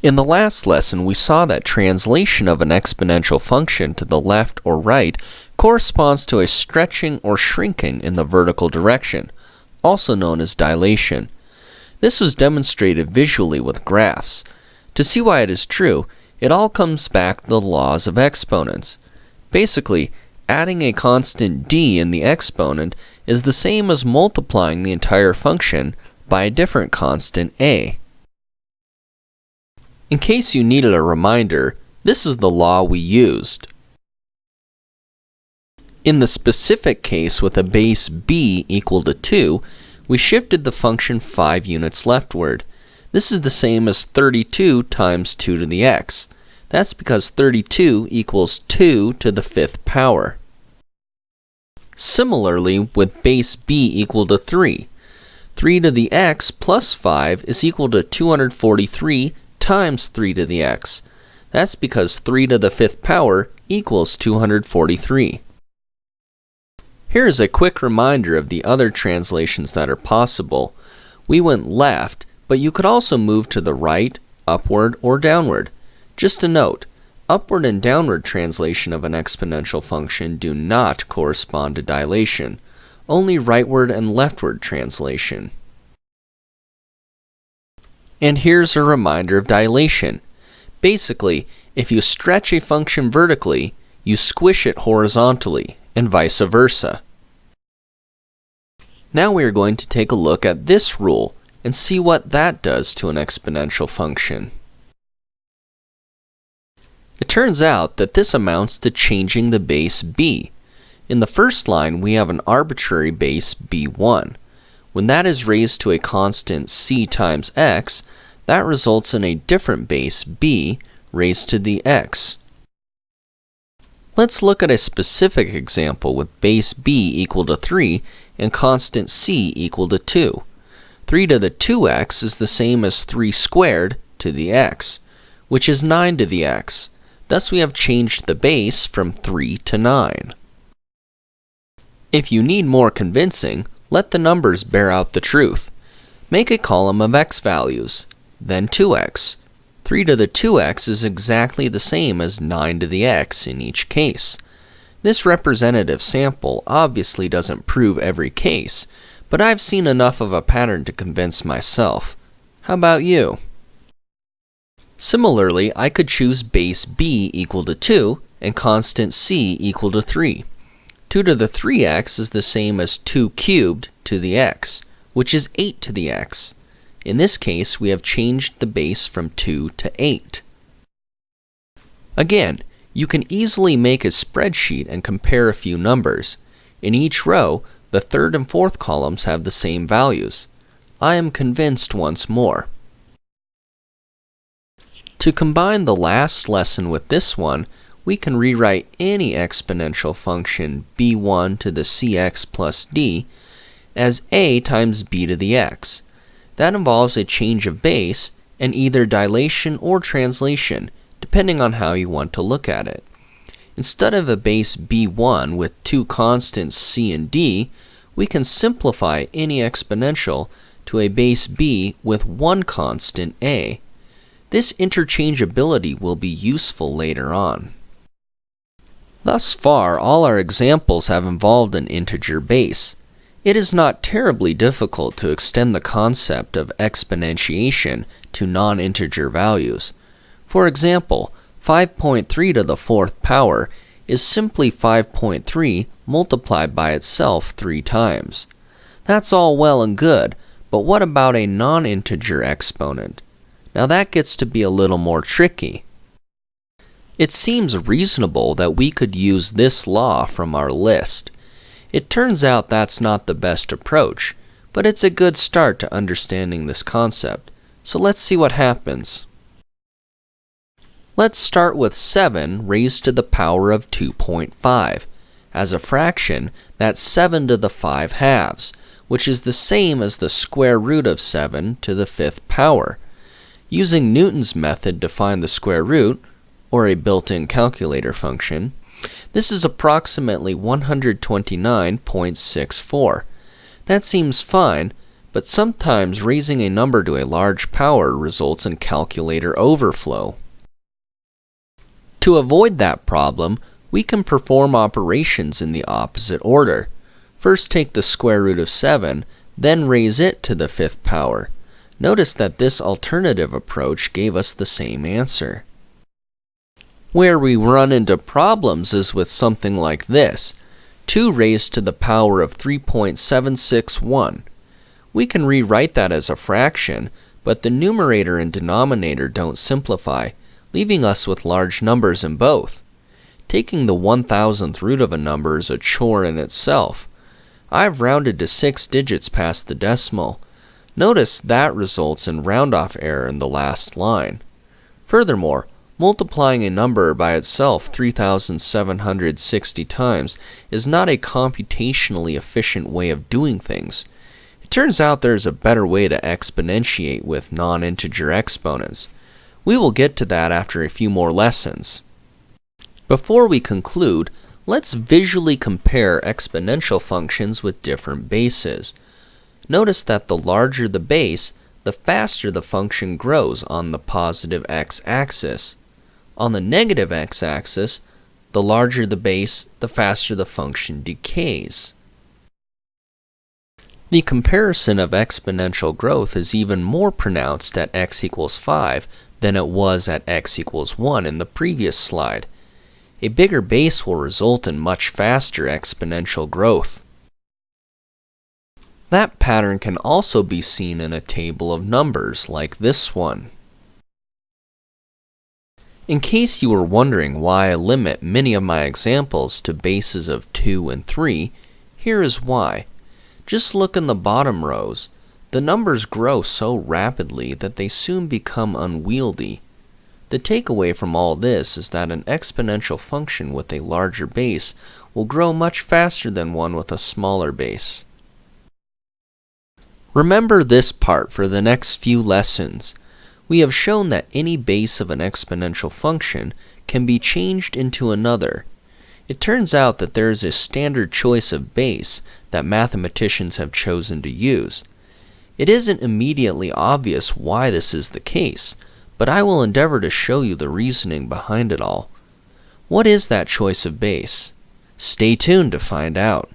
In the last lesson, we saw that translation of an exponential function to the left or right corresponds to a stretching or shrinking in the vertical direction, also known as dilation. This was demonstrated visually with graphs. To see why it is true, it all comes back to the laws of exponents. Basically, adding a constant d in the exponent is the same as multiplying the entire function by a different constant a. In case you needed a reminder, this is the law we used. In the specific case with a base b equal to 2, we shifted the function 5 units leftward. This is the same as 32 times 2 to the x. That's because 32 equals 2 to the 5th power. Similarly, with base b equal to 3, 3 to the x plus 5 is equal to 243 times 3 to the x. That's because 3 to the 5th power equals 243. Here is a quick reminder of the other translations that are possible. We went left, but you could also move to the right, upward, or downward. Just a note, upward and downward translation of an exponential function do not correspond to dilation, only rightward and leftward translation. And here's a reminder of dilation. Basically, if you stretch a function vertically, you squish it horizontally, and vice versa. Now we are going to take a look at this rule and see what that does to an exponential function. It turns out that this amounts to changing the base b. In the first line, we have an arbitrary base b1. When that is raised to a constant c times x, that results in a different base b raised to the x. Let's look at a specific example with base b equal to 3 and constant c equal to 2. 3 to the 2x is the same as 3 squared to the x, which is 9 to the x. Thus we have changed the base from 3 to 9. If you need more convincing, let the numbers bear out the truth. Make a column of x values, then 2x. 3 to the 2x is exactly the same as 9 to the x in each case. This representative sample obviously doesn't prove every case, but I've seen enough of a pattern to convince myself. How about you? Similarly, I could choose base b equal to 2 and constant c equal to 3. 2 to the 3x is the same as 2 cubed to the x, which is 8 to the x. In this case, we have changed the base from 2 to 8. Again, you can easily make a spreadsheet and compare a few numbers. In each row, the third and fourth columns have the same values. I am convinced once more. To combine the last lesson with this one, we can rewrite any exponential function b1 to the cx plus d as a times b to the x. That involves a change of base and either dilation or translation, depending on how you want to look at it. Instead of a base b1 with two constants c and d, we can simplify any exponential to a base b with one constant a. This interchangeability will be useful later on. Thus far, all our examples have involved an integer base. It is not terribly difficult to extend the concept of exponentiation to non-integer values. For example, 5.3 to the 4th power is simply 5.3 multiplied by itself 3 times. That's all well and good, but what about a non-integer exponent? Now that gets to be a little more tricky. It seems reasonable that we could use this law from our list. It turns out that's not the best approach, but it's a good start to understanding this concept. So let's see what happens. Let's start with 7 raised to the power of 2.5. As a fraction, that's 7 to the 5 halves, which is the same as the square root of 7 to the 5th power. Using Newton's method to find the square root, or a built-in calculator function, this is approximately 129.64. That seems fine, but sometimes raising a number to a large power results in calculator overflow. To avoid that problem, we can perform operations in the opposite order. First take the square root of 7, then raise it to the 5th power. Notice that this alternative approach gave us the same answer. Where we run into problems is with something like this, 2 raised to the power of 3.761. We can rewrite that as a fraction, but the numerator and denominator don't simplify, leaving us with large numbers in both. Taking the 1,000th root of a number is a chore in itself. I've rounded to 6 digits past the decimal. Notice that results in round-off error in the last line. Furthermore, multiplying a number by itself 3,760 times is not a computationally efficient way of doing things. It turns out there's a better way to exponentiate with non-integer exponents. We will get to that after a few more lessons. Before we conclude, let's visually compare exponential functions with different bases. Notice that the larger the base, the faster the function grows on the positive x-axis. On the negative x-axis, the larger the base, the faster the function decays. The comparison of exponential growth is even more pronounced at x equals 5 than it was at x equals 1 in the previous slide. A bigger base will result in much faster exponential growth. That pattern can also be seen in a table of numbers like this one. In case you were wondering why I limit many of my examples to bases of 2 and 3, here is why. Just look in the bottom rows. The numbers grow so rapidly that they soon become unwieldy. The takeaway from all this is that an exponential function with a larger base will grow much faster than one with a smaller base. Remember this part for the next few lessons. We have shown that any base of an exponential function can be changed into another. It turns out that there is a standard choice of base that mathematicians have chosen to use. It isn't immediately obvious why this is the case, but I will endeavor to show you the reasoning behind it all. What is that choice of base? Stay tuned to find out.